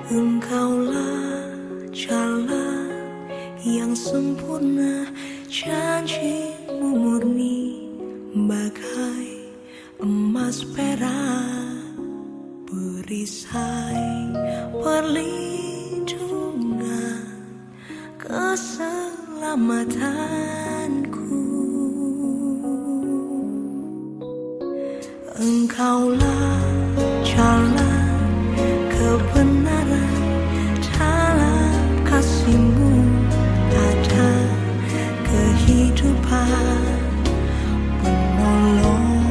Engkaulah jalan yang sempurna, janji-Mu murni bagai emas perak, perisai perlindungan keselamatanku. Engkaulah jalan kebenaran, dalam kasih-Mu ada kehidupan, penolong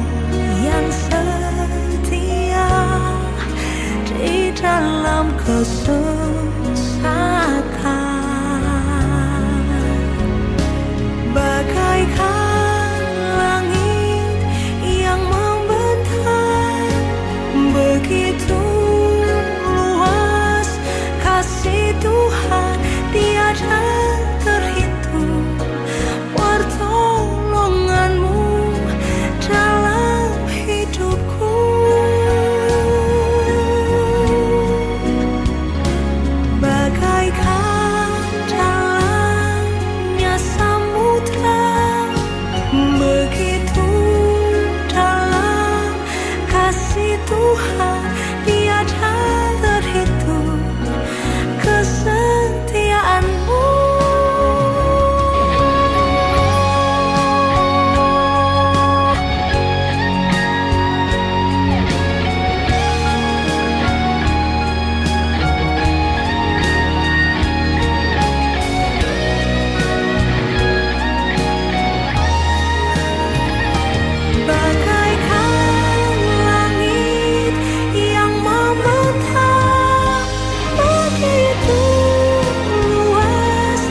yang setia di dalam kesesakan. Bagaikan langit yang membentang, begitu luas kasih Tuhan, tiada terhitung pertolongan-Mu dalam hidupku. Bagaikan dalamnya samudra, begitu dalam kasih Tuhan, tiada terhitung kesetiaan-Mu. Bagaikan langit yang membentang, begitu luas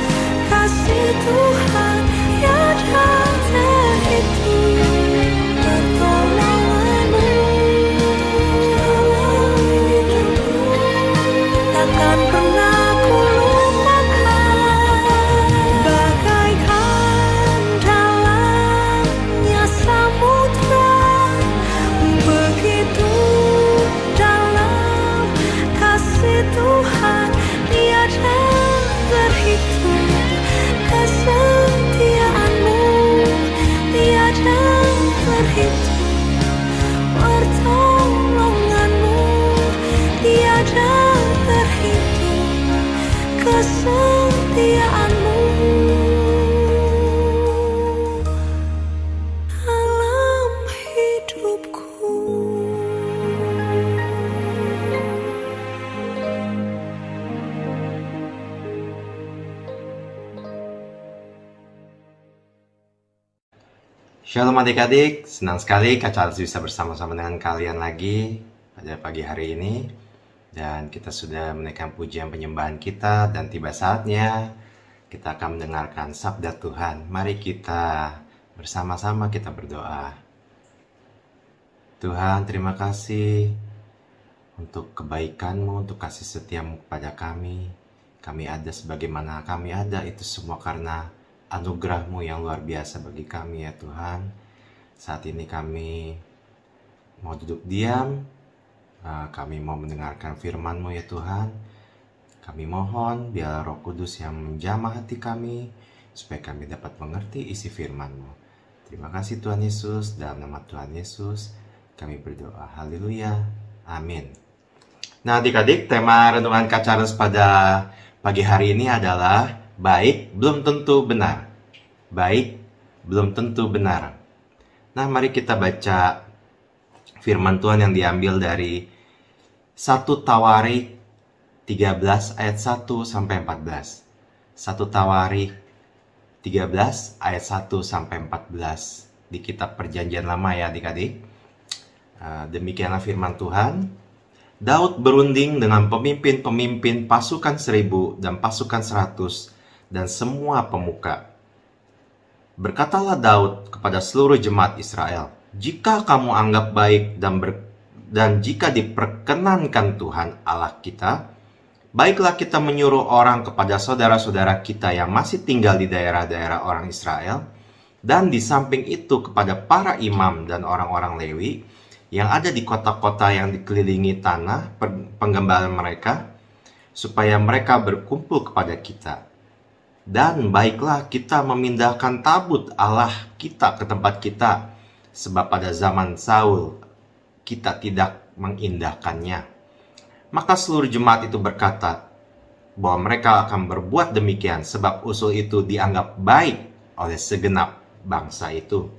kasih Tuhan, tiada terhitung pertolongan-Mu dalam hidupku. Takkan pernah ku lupakan. Bagaikan dalamnya samudra, begitu dalam kasih Tuhan, tiada terhitung kesetiaan-Mu, tiada terhitung pertolongan-Mu, tiada terhitung kesetiaan-Mu dalam hidupku. Shalom adik-adik, senang sekali Kak Charles bisa bersama-sama dengan kalian lagi pada pagi hari ini. Dan kita sudah menaikkan pujian penyembahan kita, dan tiba saatnya kita akan mendengarkan sabda Tuhan. Mari kita bersama-sama kita berdoa. Tuhan, terima kasih untuk kebaikan-Mu, untuk kasih setia-Mu kepada kami. Kami ada sebagaimana kami ada, itu semua karena anugerah-Mu yang luar biasa bagi kami ya Tuhan. Saat ini kami mau duduk diam, kami mau mendengarkan firman-Mu ya Tuhan. Kami mohon biarlah Roh Kudus yang menjamah hati kami, supaya kami dapat mengerti isi firman-Mu. Terima kasih Tuhan Yesus, dalam nama Tuhan Yesus kami berdoa. Haleluya, amin. Nah adik-adik, tema renungan Kak Charles pada pagi hari ini adalah baik belum tentu benar. Baik belum tentu benar. Nah, mari kita baca firman Tuhan yang diambil dari 1 Tawarik 13 ayat 1 sampai 14. 1 Tawarik 13 ayat 1 sampai 14 di kitab Perjanjian Lama ya adik-adik. Demikianlah firman Tuhan. Daud berunding dengan pemimpin-pemimpin pasukan 1000 dan pasukan 100 dan semua pemuka. Berkatalah Daud kepada seluruh jemaat Israel, jika kamu anggap baik dan jika diperkenankan Tuhan Allah kita, Baiklah kita menyuruh orang kepada saudara-saudara kita yang masih tinggal di daerah-daerah orang Israel, dan di samping itu kepada para imam dan orang-orang Lewi yang ada di kota-kota yang dikelilingi tanah penggembala mereka, supaya mereka berkumpul kepada kita. Dan baiklah kita memindahkan tabut Allah kita ke tempat kita, sebab pada zaman Saul kita tidak mengindahkannya. Maka seluruh jemaat itu berkata bahwa mereka akan berbuat demikian, sebab usul itu dianggap baik oleh segenap bangsa itu.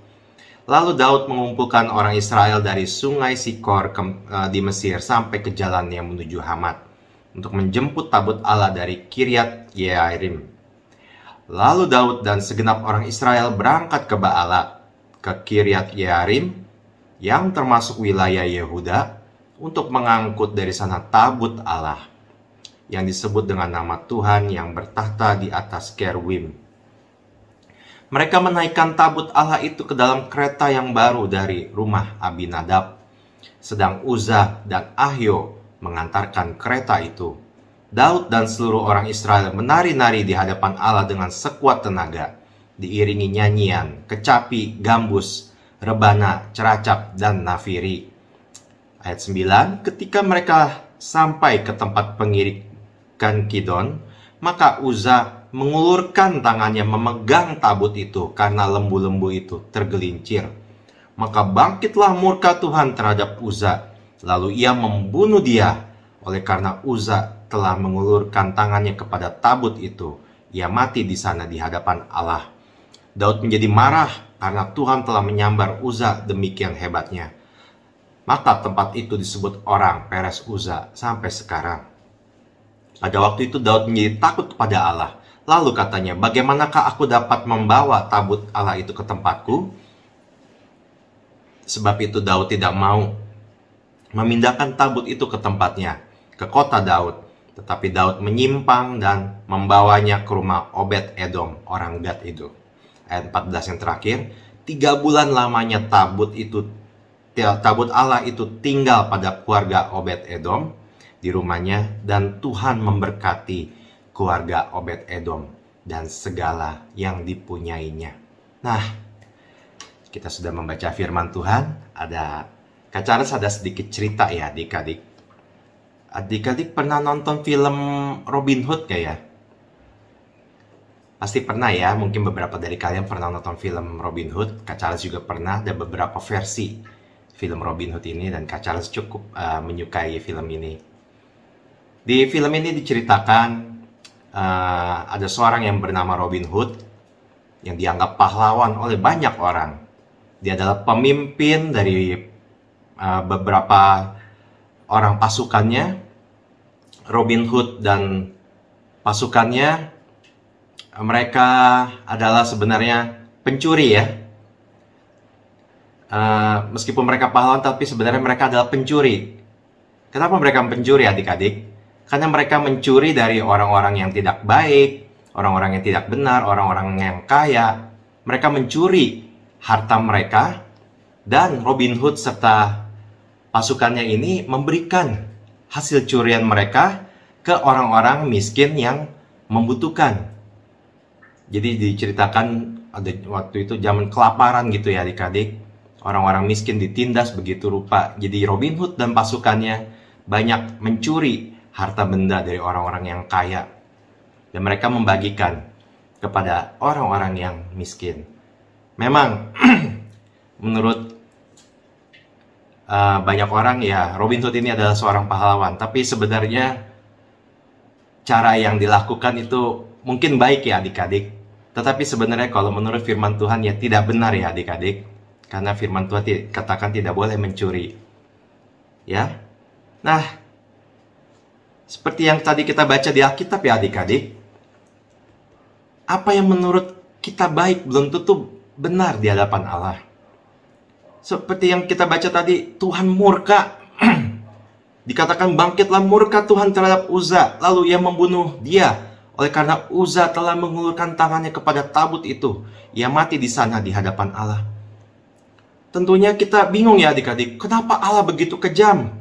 Lalu Daud mengumpulkan orang Israel dari sungai Sikor di Mesir sampai ke jalan yang menuju Hamat untuk menjemput tabut Allah dari Kiryat Yearim. Lalu Daud dan segenap orang Israel berangkat ke Baala, ke Kiryat Yearim, yang termasuk wilayah Yehuda, untuk mengangkut dari sana tabut Allah, yang disebut dengan nama Tuhan yang bertahta di atas Kerubim. Mereka menaikkan tabut Allah itu ke dalam kereta yang baru dari rumah Abinadab, sedang Uzzah dan Ahio mengantarkan kereta itu. Daud dan seluruh orang Israel menari-nari di hadapan Allah dengan sekuat tenaga, diiringi nyanyian, kecapi, gambus, rebana, ceracap, dan nafiri. Ayat 9, ketika mereka sampai ke tempat pengirikan Kidon, maka Uzzah mengulurkan tangannya memegang tabut itu karena lembu-lembu itu tergelincir. Maka bangkitlah murka Tuhan terhadap Uzzah, lalu ia membunuh dia. Oleh karena Uzzah telah mengulurkan tangannya kepada tabut itu, ia mati di sana di hadapan Allah. Daud menjadi marah karena Tuhan telah menyambar Uzzah demikian hebatnya. Maka tempat itu disebut orang Peres Uzzah sampai sekarang. Pada waktu itu Daud menjadi takut kepada Allah. Lalu katanya, bagaimanakah aku dapat membawa tabut Allah itu ke tempatku? Sebab itu Daud tidak mau memindahkan tabut itu ke tempatnya, ke kota Daud. Tetapi Daud menyimpang dan membawanya ke rumah Obed Edom, orang Gad itu. Ayat 14 yang terakhir, 3 bulan lamanya tabut Allah itu tinggal pada keluarga Obed Edom di rumahnya, dan Tuhan memberkati keluarga Obed Edom dan segala yang dipunyainya. Nah, kita sudah membaca firman Tuhan. Kak Charles ada sedikit cerita ya adik-adik. Adik-adik pernah nonton film Robin Hood gak ya? Pasti pernah ya, mungkin beberapa dari kalian pernah nonton film Robin Hood. Kak Charles juga pernah, ada beberapa versi film Robin Hood ini, dan Kak Charles cukup menyukai film ini. Di film ini diceritakan ada seorang yang bernama Robin Hood yang dianggap pahlawan oleh banyak orang. Dia adalah pemimpin dari beberapa orang pasukannya. Robin Hood dan pasukannya, mereka adalah sebenarnya pencuri ya. Meskipun mereka pahlawan, tapi sebenarnya mereka adalah pencuri. Kenapa mereka pencuri adik-adik? Karena mereka mencuri dari orang-orang yang tidak baik, orang-orang yang tidak benar, orang-orang yang kaya. Mereka mencuri harta mereka, dan Robin Hood serta pasukannya ini memberikan hasil curian mereka ke orang-orang miskin yang membutuhkan. Jadi diceritakan ada waktu itu zaman kelaparan gitu ya adik-adik. Orang-orang miskin ditindas begitu rupa. Jadi Robin Hood dan pasukannya banyak mencuri harta benda dari orang-orang yang kaya, dan mereka membagikan kepada orang-orang yang miskin. Memang menurut banyak orang ya, Robin Hood ini adalah seorang pahlawan, tapi sebenarnya cara yang dilakukan itu mungkin baik ya adik-adik, tetapi sebenarnya kalau menurut firman Tuhan ya tidak benar ya adik-adik, karena firman Tuhan katakan tidak boleh mencuri ya. Nah, seperti yang tadi kita baca di Alkitab ya adik-adik, apa yang menurut kita baik belum tentu benar di hadapan Allah. Seperti yang kita baca tadi, Tuhan murka. Dikatakan bangkitlah murka Tuhan terhadap Uzzah, lalu ia membunuh dia. Oleh karena Uzzah telah mengulurkan tangannya kepada tabut itu, ia mati di sana di hadapan Allah. Tentunya kita bingung ya adik-adik, kenapa Allah begitu kejam?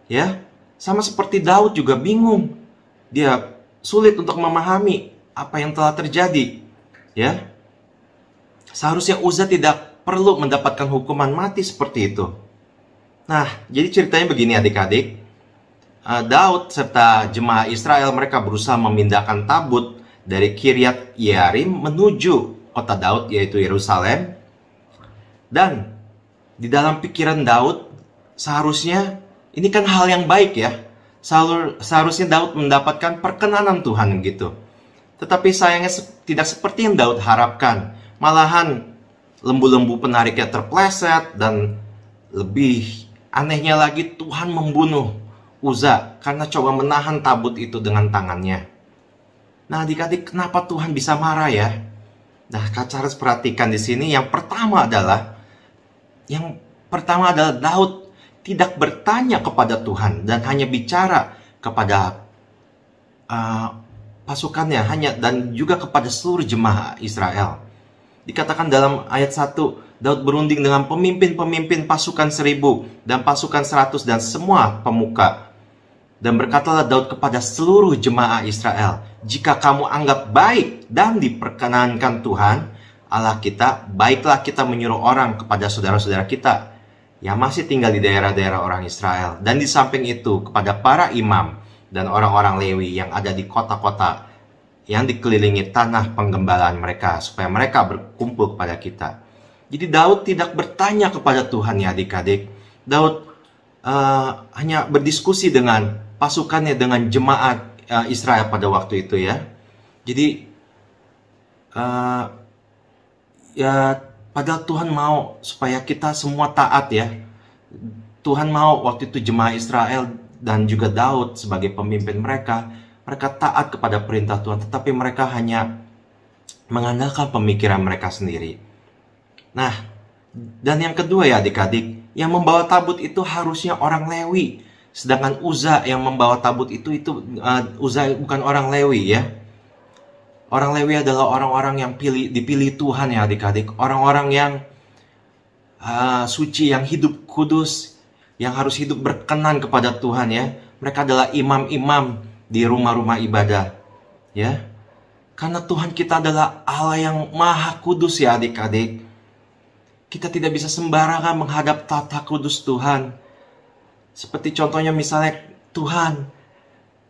Ya, sama seperti Daud juga bingung. dia sulit untuk memahami apa yang telah terjadi. Ya, seharusnya Uza tidak perlu mendapatkan hukuman mati seperti itu. Nah, jadi ceritanya begini adik-adik. Daud serta jemaah Israel mereka berusaha memindahkan tabut dari Kiryat Yearim menuju kota Daud, yaitu Yerusalem. Dan di dalam pikiran Daud, seharusnya ini kan hal yang baik ya. Seharusnya Daud mendapatkan perkenanan Tuhan gitu. Tetapi sayangnya tidak seperti yang Daud harapkan. Malahan lembu-lembu penariknya terpleset, dan lebih anehnya lagi Tuhan membunuh Uza karena coba menahan tabut itu dengan tangannya. Nah, adik-adik, kenapa Tuhan bisa marah ya? Nah, Kak Charles perhatikan di sini yang pertama adalah Daud tidak bertanya kepada Tuhan dan hanya bicara kepada pasukannya dan juga kepada seluruh jemaah Israel. Dikatakan dalam ayat 1, Daud berunding dengan pemimpin-pemimpin pasukan 1000 dan pasukan 100 dan semua pemuka. Dan berkatalah Daud kepada seluruh jemaah Israel, jika kamu anggap baik dan diperkenankan Tuhan Allah kita, baiklah kita menyuruh orang kepada saudara-saudara kita yang masih tinggal di daerah-daerah orang Israel, dan di samping itu kepada para imam dan orang-orang Lewi yang ada di kota-kota yang dikelilingi tanah penggembalaan mereka, supaya mereka berkumpul kepada kita. Jadi Daud tidak bertanya kepada Tuhan ya adik-adik. Daud hanya berdiskusi dengan pasukannya, dengan jemaat Israel pada waktu itu ya. Jadi padahal Tuhan mau supaya kita semua taat ya. Tuhan mau waktu itu jemaah Israel dan juga Daud sebagai pemimpin mereka taat kepada perintah Tuhan, tetapi mereka hanya mengandalkan pemikiran mereka sendiri. Nah, dan yang kedua ya adik-adik, yang membawa tabut itu harusnya orang Lewi, sedangkan Uza yang membawa tabut itu Uza bukan orang Lewi ya. Orang Lewi adalah orang-orang yang dipilih Tuhan ya adik-adik, orang-orang yang suci, yang hidup kudus, yang harus hidup berkenan kepada Tuhan ya. Mereka adalah imam-imam di rumah-rumah ibadah ya. Karena Tuhan kita adalah Allah yang maha kudus ya adik-adik. Kita tidak bisa sembarangan menghadap tata kudus Tuhan. Seperti contohnya misalnya Tuhan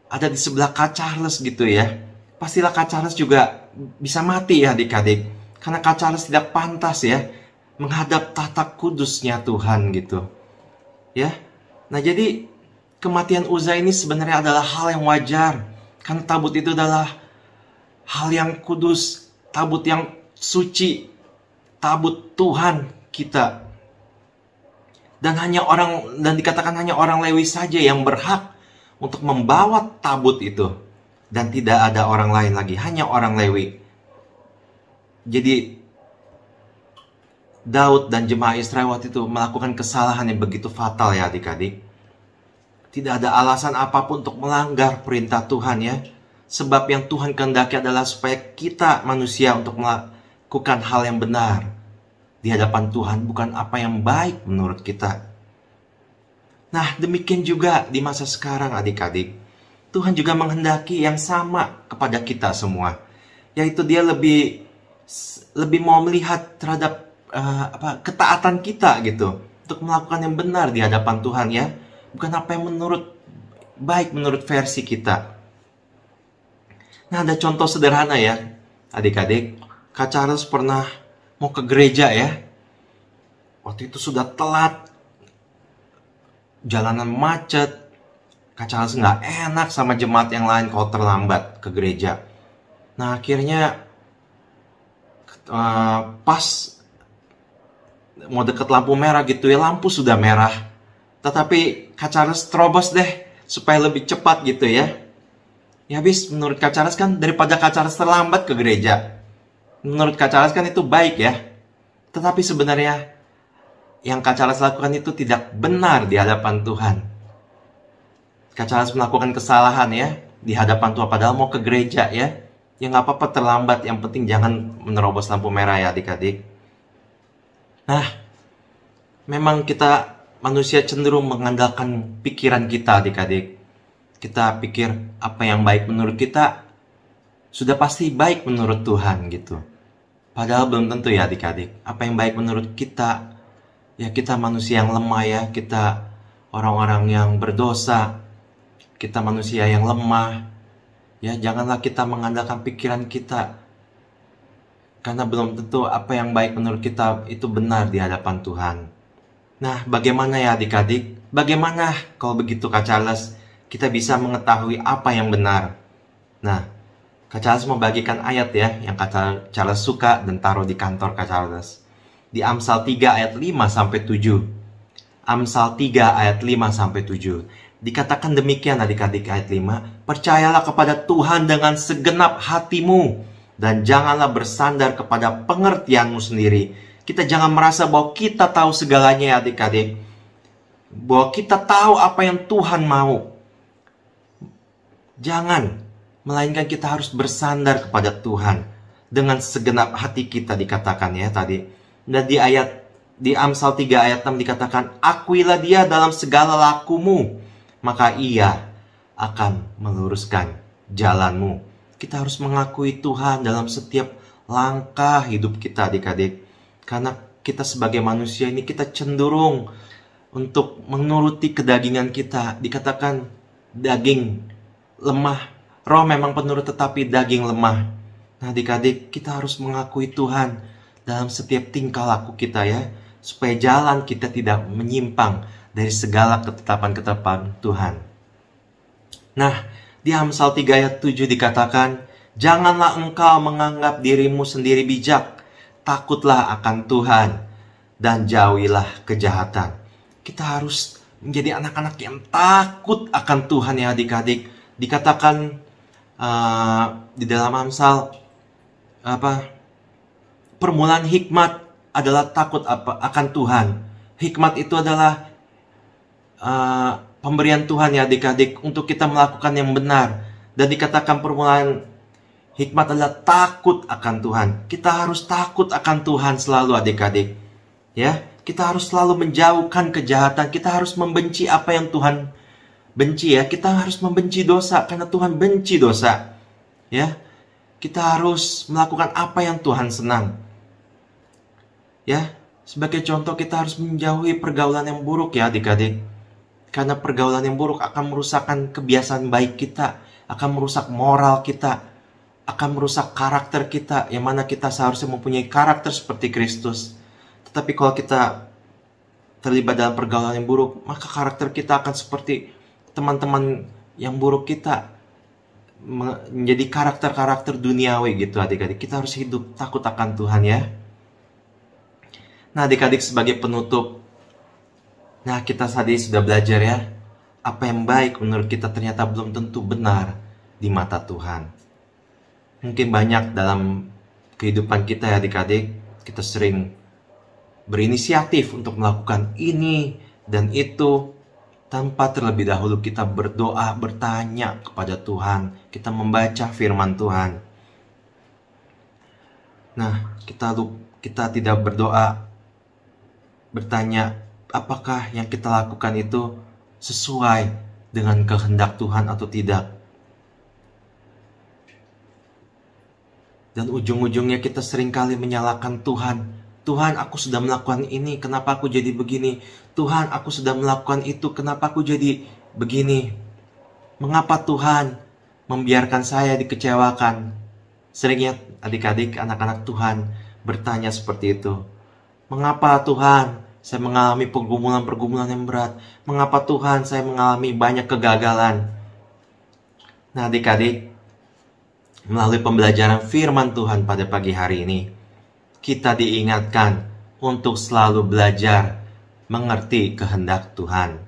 ada di sebelah Kak Charles gitu ya. Pastilah Kak Charles juga bisa mati ya adik-adik. Karena Kak Charles tidak pantas ya menghadap tata kudusnya Tuhan gitu. Ya. Nah, jadi kematian Uza ini sebenarnya adalah hal yang wajar. Karena tabut itu adalah hal yang kudus, tabut yang suci, tabut Tuhan kita. Dan dikatakan hanya orang Lewi saja yang berhak untuk membawa tabut itu. Dan tidak ada orang lain lagi, hanya orang Lewi. Jadi Daud dan jemaah Israel waktu itu melakukan kesalahan yang begitu fatal ya adik-adik. Tidak ada alasan apapun untuk melanggar perintah Tuhan ya. Sebab yang Tuhan kehendaki adalah supaya kita manusia untuk melakukan hal yang benar di hadapan Tuhan, bukan apa yang baik menurut kita. Nah, demikian juga di masa sekarang adik-adik. Tuhan juga menghendaki yang sama kepada kita semua. Yaitu dia lebih mau melihat terhadap ketaatan kita gitu. Untuk melakukan yang benar di hadapan Tuhan ya. Bukan apa yang baik menurut versi kita. Nah, ada contoh sederhana ya, adik-adik. Kak Charles pernah mau ke gereja ya. Waktu itu sudah telat. Jalanan macet. Kak Charles nggak enak sama jemaat yang lain kalau terlambat ke gereja. Nah, akhirnya pas mau deket lampu merah gitu ya, lampu sudah merah. Tetapi Kak Charles terobos deh supaya lebih cepat gitu ya. Ya habis menurut Kak Charles kan daripada Kak Charles terlambat ke gereja. Menurut Kak Charles kan itu baik ya. Tetapi sebenarnya yang Kak Charles lakukan itu tidak benar di hadapan Tuhan. Kak Charles melakukan kesalahan ya di hadapan Tuhan padahal mau ke gereja ya. Ya nggak apa-apa terlambat, yang penting jangan menerobos lampu merah ya adik-adik. Nah, memang kita manusia cenderung mengandalkan pikiran kita adik-adik. Kita pikir apa yang baik menurut kita sudah pasti baik menurut Tuhan gitu. Padahal belum tentu ya adik-adik. Apa yang baik menurut kita, ya kita manusia yang lemah ya. Kita orang-orang yang berdosa. Kita manusia yang lemah. Ya, janganlah kita mengandalkan pikiran kita. Karena belum tentu apa yang baik menurut kita itu benar di hadapan Tuhan. Nah, bagaimana ya adik-adik? Bagaimana kalau begitu Kak Charles, kita bisa mengetahui apa yang benar? Nah, Kak Charles membagikan ayat ya, yang Kak Charles suka dan taruh di kantor Kak Charles. Di Amsal 3 ayat 5-7. Amsal 3 ayat 5-7. Dikatakan demikian adik-adik ayat 5. Percayalah kepada Tuhan dengan segenap hatimu. Dan janganlah bersandar kepada pengertianmu sendiri. Kita jangan merasa bahwa kita tahu segalanya ya adik-adik. Bahwa kita tahu apa yang Tuhan mau. Jangan. Melainkan kita harus bersandar kepada Tuhan. Dengan segenap hati kita dikatakan ya tadi. Dan di Amsal 3 ayat 6 dikatakan, akuilah dia dalam segala lakumu, maka ia akan meluruskan jalanmu. Kita harus mengakui Tuhan dalam setiap langkah hidup kita adik-adik. Karena kita sebagai manusia ini kita cenderung untuk menuruti kedagingan kita. Dikatakan daging lemah, roh memang penurut tetapi daging lemah. Nah adik-adik, kita harus mengakui Tuhan dalam setiap tingkah laku kita ya. Supaya jalan kita tidak menyimpang dari segala ketetapan-ketetapan Tuhan. Nah, di Amsal 3 ayat 7 dikatakan, janganlah engkau menganggap dirimu sendiri bijak, takutlah akan Tuhan, dan jauhilah kejahatan. Kita harus menjadi anak-anak yang takut akan Tuhan ya adik-adik. Dikatakan di dalam Amsal, permulaan hikmat adalah takut akan Tuhan. Hikmat itu adalah pemberian Tuhan ya adik-adik untuk kita melakukan yang benar. Dan dikatakan permulaan hikmat adalah takut akan Tuhan. Kita harus takut akan Tuhan selalu adik-adik. Ya, kita harus selalu menjauhkan kejahatan. Kita harus membenci apa yang Tuhan benci ya. Kita harus membenci dosa karena Tuhan benci dosa. Ya. Kita harus melakukan apa yang Tuhan senang. Ya, sebagai contoh kita harus menjauhi pergaulan yang buruk ya adik-adik. Karena pergaulan yang buruk akan merusakkan kebiasaan baik kita, akan merusak moral kita, akan merusak karakter kita, yang mana kita seharusnya mempunyai karakter seperti Kristus. Tetapi kalau kita terlibat dalam pergaulan yang buruk, maka karakter kita akan seperti teman-teman yang buruk kita, menjadi karakter-karakter duniawi gitu adik-adik. Kita harus hidup takut akan Tuhan ya. Nah adik-adik sebagai penutup, nah kita tadi sudah belajar ya, apa yang baik menurut kita ternyata belum tentu benar di mata Tuhan. Mungkin banyak dalam kehidupan kita ya adik-adik, kita sering berinisiatif untuk melakukan ini dan itu, tanpa terlebih dahulu kita berdoa, bertanya kepada Tuhan, kita membaca firman Tuhan. Nah, kita tidak berdoa, bertanya, apakah yang kita lakukan itu sesuai dengan kehendak Tuhan atau tidak. Dan ujung-ujungnya kita seringkali menyalahkan Tuhan. Tuhan, aku sudah melakukan ini, kenapa aku jadi begini? Tuhan, aku sudah melakukan itu, kenapa aku jadi begini? Mengapa Tuhan membiarkan saya dikecewakan? Seringnya adik-adik, anak-anak Tuhan bertanya seperti itu. Mengapa Tuhan saya mengalami pergumulan-pergumulan yang berat? Mengapa Tuhan saya mengalami banyak kegagalan? Nah adik-adik, melalui pembelajaran firman Tuhan pada pagi hari ini, kita diingatkan untuk selalu belajar mengerti kehendak Tuhan.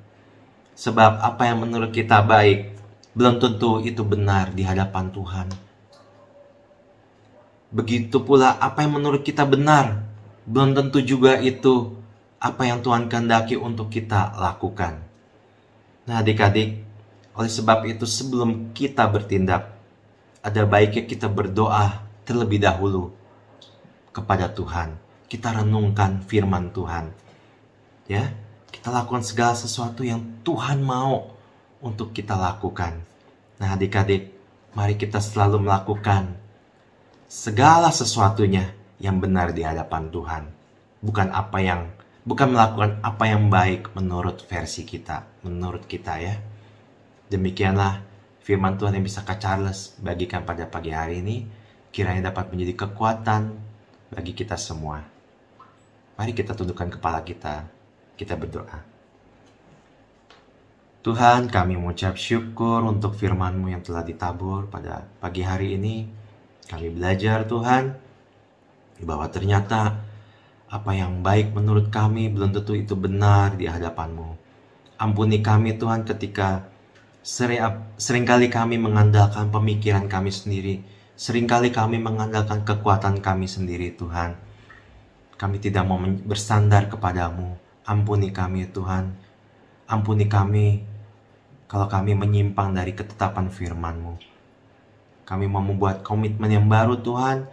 Sebab apa yang menurut kita baik, belum tentu itu benar di hadapan Tuhan. Begitu pula apa yang menurut kita benar, belum tentu juga itu apa yang Tuhan kehendaki untuk kita lakukan. Nah adik-adik, oleh sebab itu sebelum kita bertindak, ada baiknya kita berdoa terlebih dahulu kepada Tuhan. Kita renungkan firman Tuhan. Ya, kita lakukan segala sesuatu yang Tuhan mau untuk kita lakukan. Nah adik-adik, mari kita selalu melakukan segala sesuatunya yang benar di hadapan Tuhan. Bukan melakukan apa yang baik menurut versi kita, menurut kita ya. Demikianlah firman Tuhan yang bisa Kak Charles bagikan pada pagi hari ini. Kiranya dapat menjadi kekuatan bagi kita semua. Mari kita tundukkan kepala kita berdoa. Tuhan, kami mengucap syukur untuk firman-Mu yang telah ditabur pada pagi hari ini. Kami belajar Tuhan, bahwa ternyata apa yang baik menurut kami belum tentu itu benar di hadapan-Mu. Ampuni kami Tuhan ketika seringkali kami mengandalkan pemikiran kami sendiri. Seringkali kami mengandalkan kekuatan kami sendiri Tuhan. Kami tidak mau bersandar kepadamu. Ampuni kami Tuhan. Ampuni kami kalau kami menyimpang dari ketetapan firman-Mu. Kami mau membuat komitmen yang baru Tuhan,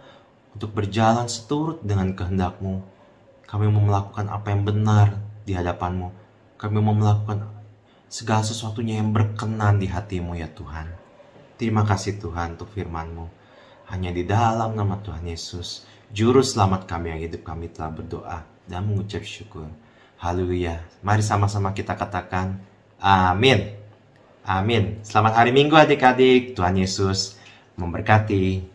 untuk berjalan seturut dengan kehendak-Mu. Kami mau melakukan apa yang benar di hadapan-Mu. Kami mau melakukan segala sesuatunya yang berkenan di hati-Mu ya Tuhan. Terima kasih Tuhan untuk firman-Mu. Hanya di dalam nama Tuhan Yesus, Juru Selamat kami yang hidup, kami telah berdoa dan mengucap syukur. Haleluya. Mari sama-sama kita katakan amin. Amin. Selamat hari Minggu adik-adik. Tuhan Yesus memberkati.